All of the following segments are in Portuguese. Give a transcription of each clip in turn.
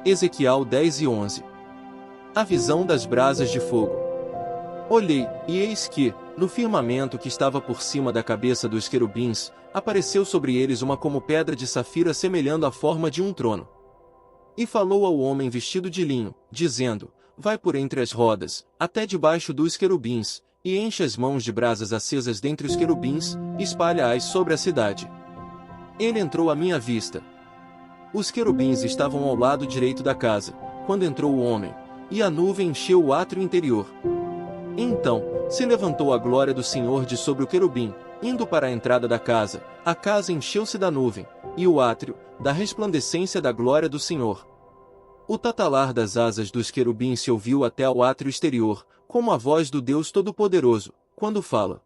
Ezequiel 10:11. A visão das brasas de fogo. Olhei, e eis que, no firmamento que estava por cima da cabeça dos querubins, apareceu sobre eles uma como pedra de safira semelhando a forma de um trono. E falou ao homem vestido de linho, dizendo: Vai por entre as rodas, até debaixo dos querubins, e enche as mãos de brasas acesas dentre os querubins, e espalha-as sobre a cidade. Ele entrou à minha vista. Os querubins estavam ao lado direito da casa, quando entrou o homem, e a nuvem encheu o átrio interior. Então, se levantou a glória do Senhor de sobre o querubim, indo para a entrada da casa, a casa encheu-se da nuvem, e o átrio, da resplandecência da glória do Senhor. O tatalar das asas dos querubins se ouviu até ao átrio exterior, como a voz do Deus Todo-Poderoso, quando fala.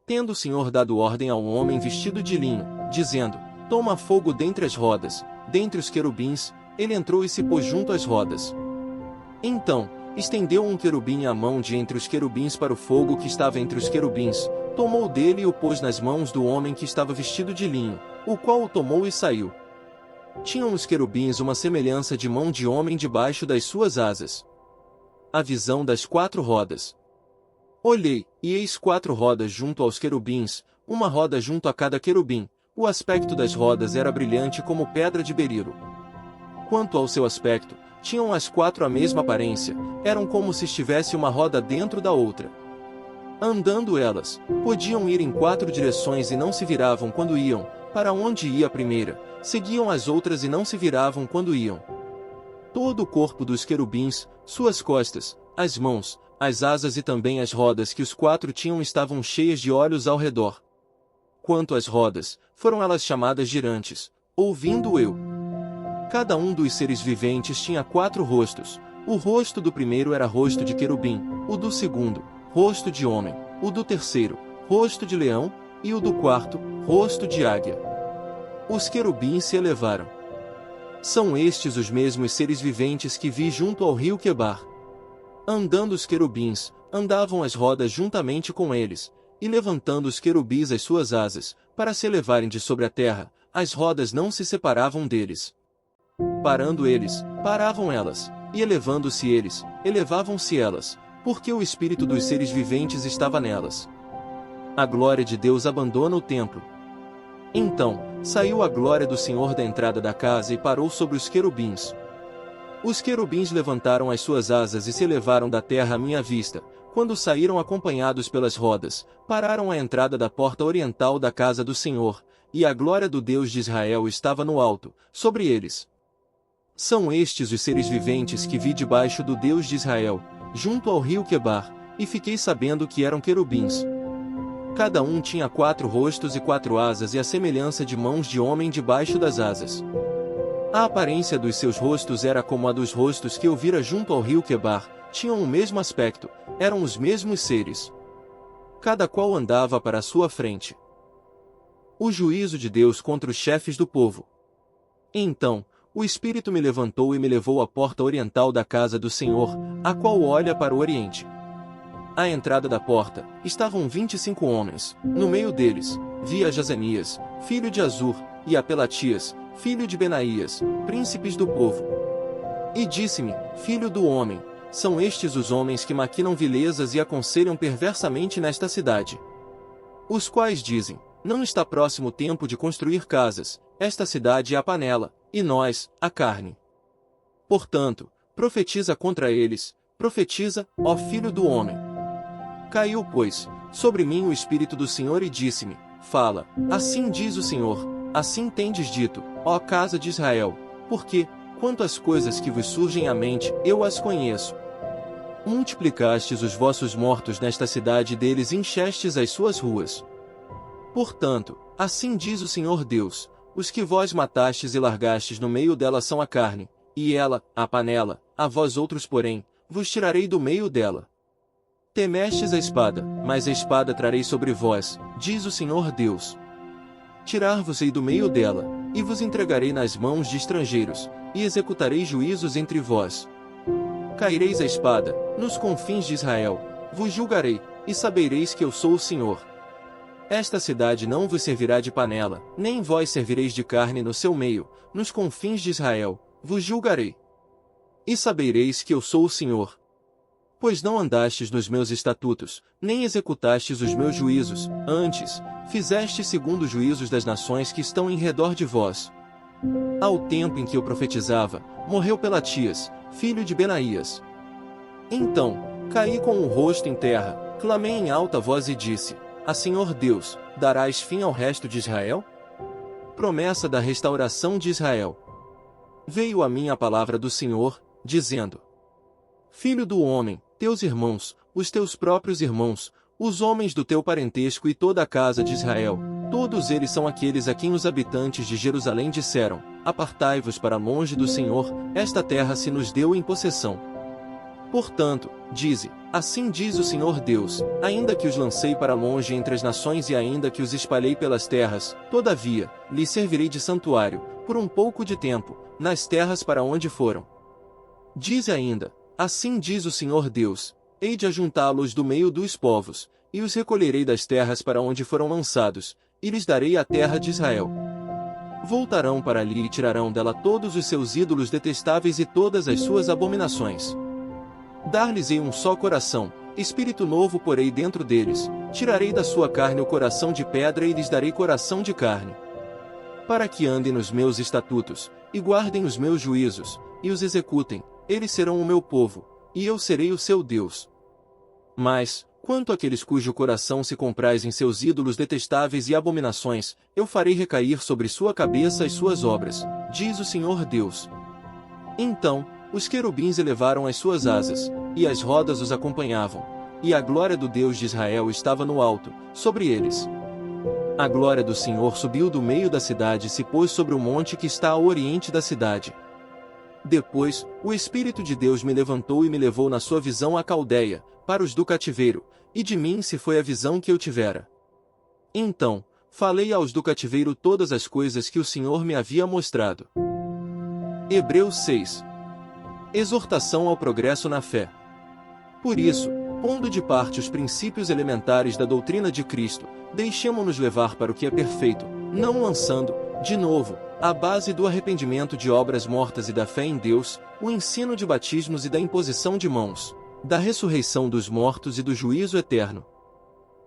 Tendo o Senhor dado ordem ao homem vestido de linho, dizendo: Toma fogo dentre as rodas, dentre os querubins, ele entrou e se pôs junto às rodas. Então, estendeu um querubim a mão de entre os querubins para o fogo que estava entre os querubins, tomou dele e o pôs nas mãos do homem que estava vestido de linho, o qual o tomou e saiu. Tinham os querubins uma semelhança de mão de homem debaixo das suas asas. A visão das 4 rodas. Olhei, e eis 4 rodas junto aos querubins, uma roda junto a cada querubim. O aspecto das rodas era brilhante como pedra de berilo. Quanto ao seu aspecto, tinham as 4 a mesma aparência, eram como se estivesse uma roda dentro da outra. Andando elas, podiam ir em 4 direções e não se viravam quando iam, para onde ia a primeira, seguiam as outras e não se viravam quando iam. Todo o corpo dos querubins, suas costas, as mãos, as asas e também as rodas que os 4 tinham estavam cheias de olhos ao redor. Quanto às rodas, foram elas chamadas girantes, ouvindo eu. Cada um dos seres viventes tinha 4 rostos. O rosto do primeiro era rosto de querubim, o do segundo, rosto de homem, o do terceiro, rosto de leão, e o do quarto, rosto de águia. Os querubins se elevaram. São estes os mesmos seres viventes que vi junto ao rio Quebar. Andando os querubins, andavam as rodas juntamente com eles, e levantando os querubins as suas asas, para se elevarem de sobre a terra, as rodas não se separavam deles. Parando eles, paravam elas, e elevando-se eles, elevavam-se elas, porque o espírito dos seres viventes estava nelas. A glória de Deus abandona o templo. Então, saiu a glória do Senhor da entrada da casa e parou sobre os querubins. Os querubins levantaram as suas asas e se elevaram da terra à minha vista. Quando saíram acompanhados pelas rodas, pararam à entrada da porta oriental da casa do Senhor, e a glória do Deus de Israel estava no alto, sobre eles. São estes os seres viventes que vi debaixo do Deus de Israel, junto ao rio Quebar, e fiquei sabendo que eram querubins. Cada um tinha 4 rostos e 4 asas e a semelhança de mãos de homem debaixo das asas. A aparência dos seus rostos era como a dos rostos que eu vira junto ao rio Quebar, tinham o mesmo aspecto, eram os mesmos seres. Cada qual andava para a sua frente. O juízo de Deus contra os chefes do povo. Então, o Espírito me levantou e me levou à porta oriental da casa do Senhor, a qual olha para o oriente. À entrada da porta, estavam 25 homens, no meio deles, vi a Jazanias, filho de Azur, e a Pelatias, filho de Benaías, príncipes do povo. E disse-me: Filho do homem, são estes os homens que maquinam vilezas e aconselham perversamente nesta cidade. Os quais dizem: Não está próximo o tempo de construir casas, esta cidade é a panela, e nós, a carne. Portanto, profetiza contra eles, profetiza, ó filho do homem. Caiu, pois, sobre mim o Espírito do Senhor e disse-me: Fala, assim diz o Senhor, assim tendes dito, ó casa de Israel, porque, quanto às coisas que vos surgem à mente, eu as conheço. Multiplicastes os vossos mortos nesta cidade e deles enchestes as suas ruas. Portanto, assim diz o Senhor Deus: os que vós matastes e largastes no meio dela são a carne, e ela, a panela, a vós outros porém, vos tirarei do meio dela. Temestes a espada, mas a espada trarei sobre vós, diz o Senhor Deus. Tirar-vos-ei do meio dela, e vos entregarei nas mãos de estrangeiros, e executarei juízos entre vós. Caireis a espada, nos confins de Israel, vos julgarei, e sabereis que eu sou o Senhor. Esta cidade não vos servirá de panela, nem vós servireis de carne no seu meio, nos confins de Israel, vos julgarei. E sabereis que eu sou o Senhor. Pois não andastes nos meus estatutos, nem executastes os meus juízos, antes, fizestes segundo os juízos das nações que estão em redor de vós. Ao tempo em que eu profetizava, morreu Pelatias, filho de Benaías. Então, caí com o rosto em terra, clamei em alta voz e disse: A Senhor Deus, darás fim ao resto de Israel? Promessa da restauração de Israel. Veio a mim a palavra do Senhor, dizendo: Filho do homem, teus irmãos, os teus próprios irmãos, os homens do teu parentesco e toda a casa de Israel, todos eles são aqueles a quem os habitantes de Jerusalém disseram: Apartai-vos para longe do Senhor, esta terra se nos deu em possessão. Portanto, dize: Assim diz o Senhor Deus, ainda que os lancei para longe entre as nações e ainda que os espalhei pelas terras, todavia, lhes servirei de santuário, por um pouco de tempo, nas terras para onde foram. Dize ainda: Assim diz o Senhor Deus, hei de ajuntá-los do meio dos povos, e os recolherei das terras para onde foram lançados, e lhes darei a terra de Israel. Voltarão para ali e tirarão dela todos os seus ídolos detestáveis e todas as suas abominações. Dar-lhes-ei um só coração, espírito novo porei dentro deles, tirarei da sua carne o coração de pedra e lhes darei coração de carne. Para que andem nos meus estatutos, e guardem os meus juízos, e os executem, eles serão o meu povo, e eu serei o seu Deus. Mas, quanto àqueles cujo coração se compraz em seus ídolos detestáveis e abominações, eu farei recair sobre sua cabeça as suas obras, diz o Senhor Deus. Então, os querubins elevaram as suas asas, e as rodas os acompanhavam, e a glória do Deus de Israel estava no alto, sobre eles. A glória do Senhor subiu do meio da cidade e se pôs sobre o monte que está ao oriente da cidade. Depois, o Espírito de Deus me levantou e me levou na sua visão à Caldeia, para os do cativeiro, e de mim se foi a visão que eu tivera. Então, falei aos do cativeiro todas as coisas que o Senhor me havia mostrado. Hebreus 6. Exortação ao progresso na fé. Por isso, pondo de parte os princípios elementares da doutrina de Cristo, deixemo-nos levar para o que é perfeito, não lançando, de novo, à base do arrependimento de obras mortas e da fé em Deus, o ensino de batismos e da imposição de mãos, da ressurreição dos mortos e do juízo eterno.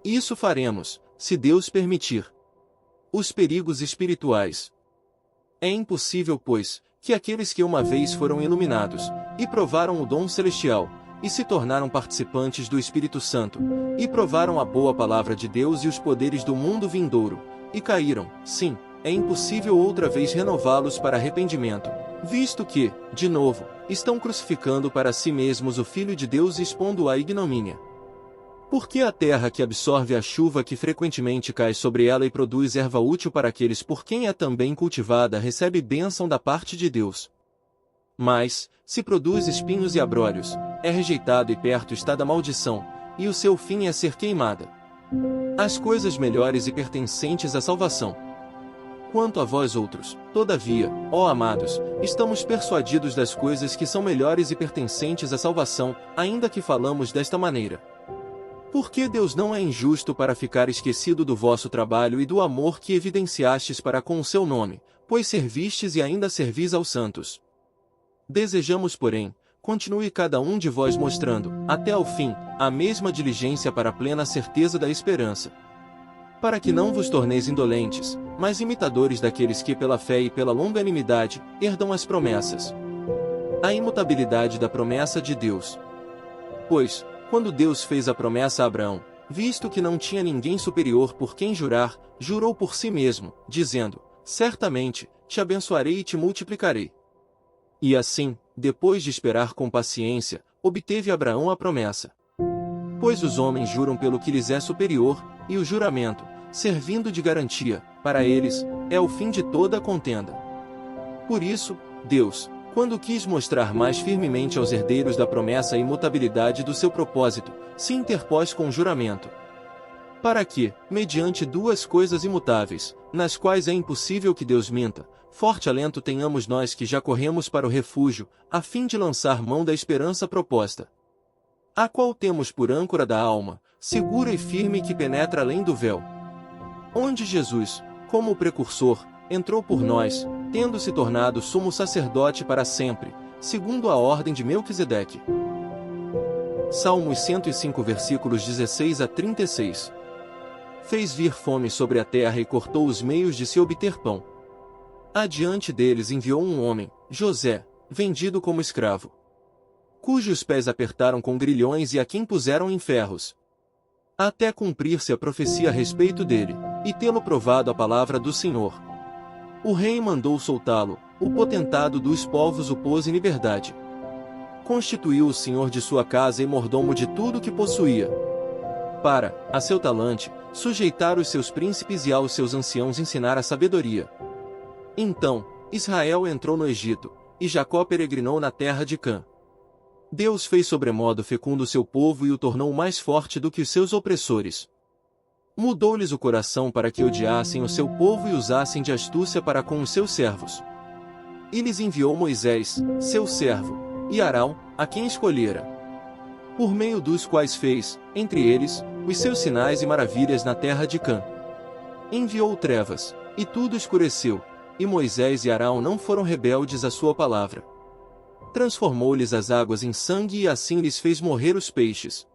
Isso faremos, se Deus permitir. Os perigos espirituais. É impossível, pois, que aqueles que uma vez foram iluminados, e provaram o dom celestial, e se tornaram participantes do Espírito Santo, e provaram a boa palavra de Deus e os poderes do mundo vindouro, e caíram, sim, é impossível outra vez renová-los para arrependimento, visto que, de novo, estão crucificando para si mesmos o Filho de Deus e expondo-o à ignomínia. Porque a terra que absorve a chuva que frequentemente cai sobre ela e produz erva útil para aqueles por quem é também cultivada recebe bênção da parte de Deus. Mas, se produz espinhos e abrolhos, é rejeitado e perto está da maldição, e o seu fim é ser queimada. As coisas melhores e pertencentes à salvação. Quanto a vós outros, todavia, ó amados, estamos persuadidos das coisas que são melhores e pertencentes à salvação, ainda que falamos desta maneira. Porque Deus não é injusto para ficar esquecido do vosso trabalho e do amor que evidenciastes para com o seu nome, pois servistes e ainda servis aos santos. Desejamos, porém, continue cada um de vós mostrando, até ao fim, a mesma diligência para a plena certeza da esperança. Para que não vos torneis indolentes, mas imitadores daqueles que pela fé e pela longanimidade, herdam as promessas. A imutabilidade da promessa de Deus. Pois, quando Deus fez a promessa a Abraão, visto que não tinha ninguém superior por quem jurar, jurou por si mesmo, dizendo: Certamente, te abençoarei e te multiplicarei. E assim, depois de esperar com paciência, obteve Abraão a promessa. Pois os homens juram pelo que lhes é superior, e o juramento, servindo de garantia, para eles, é o fim de toda a contenda. Por isso, Deus, quando quis mostrar mais firmemente aos herdeiros da promessa a imutabilidade do seu propósito, se interpôs com juramento. Para que, mediante duas coisas imutáveis, nas quais é impossível que Deus minta, forte alento tenhamos nós que já corremos para o refúgio, a fim de lançar mão da esperança proposta. A qual temos por âncora da alma, segura e firme que penetra além do véu. onde Jesus, como o precursor, entrou por nós, tendo se tornado sumo sacerdote para sempre, segundo a ordem de Melquisedeque. Salmos 105 versículos 16 a 36. Fez vir fome sobre a terra e cortou os meios de se obter pão. Adiante deles enviou um homem, José, vendido como escravo, cujos pés apertaram com grilhões e a quem puseram em ferros, até cumprir-se a profecia a respeito dele, e tê-lo provado a palavra do Senhor. O rei mandou soltá-lo, o potentado dos povos o pôs em liberdade. Constituiu o senhor de sua casa e mordomo de tudo que possuía, para, a seu talante, sujeitar os seus príncipes e aos seus anciãos ensinar a sabedoria. Então, Israel entrou no Egito, e Jacó peregrinou na terra de Cã. Deus fez sobremodo fecundo seu povo e o tornou mais forte do que os seus opressores. Mudou-lhes o coração para que odiassem o seu povo e usassem de astúcia para com os seus servos. E lhes enviou Moisés, seu servo, e Arão, a quem escolhera, por meio dos quais fez, entre eles, os seus sinais e maravilhas na terra de Cã. Enviou trevas, e tudo escureceu, e Moisés e Arão não foram rebeldes à sua palavra. Transformou-lhes as águas em sangue e assim lhes fez morrer os peixes.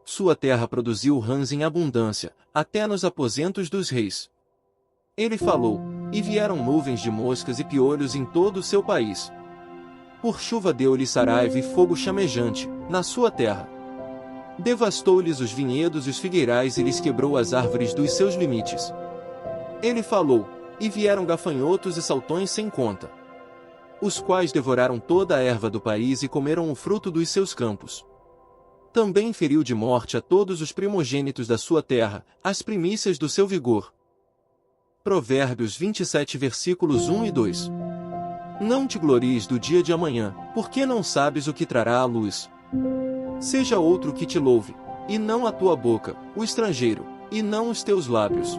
Sua terra produziu rãs em abundância, até nos aposentos dos reis. Ele falou, e vieram nuvens de moscas e piolhos em todo o seu país. Por chuva deu-lhe saraiva e fogo chamejante, na sua terra. Devastou-lhes os vinhedos e os figueirais e lhes quebrou as árvores dos seus limites. Ele falou, e vieram gafanhotos e saltões sem conta, os quais devoraram toda a erva do país e comeram o fruto dos seus campos. Também feriu de morte a todos os primogênitos da sua terra, as primícias do seu vigor. Provérbios 27 versículos 1 e 2. Não te glories do dia de amanhã, porque não sabes o que trará a luz. Seja outro que te louve, e não a tua boca, o estrangeiro, e não os teus lábios.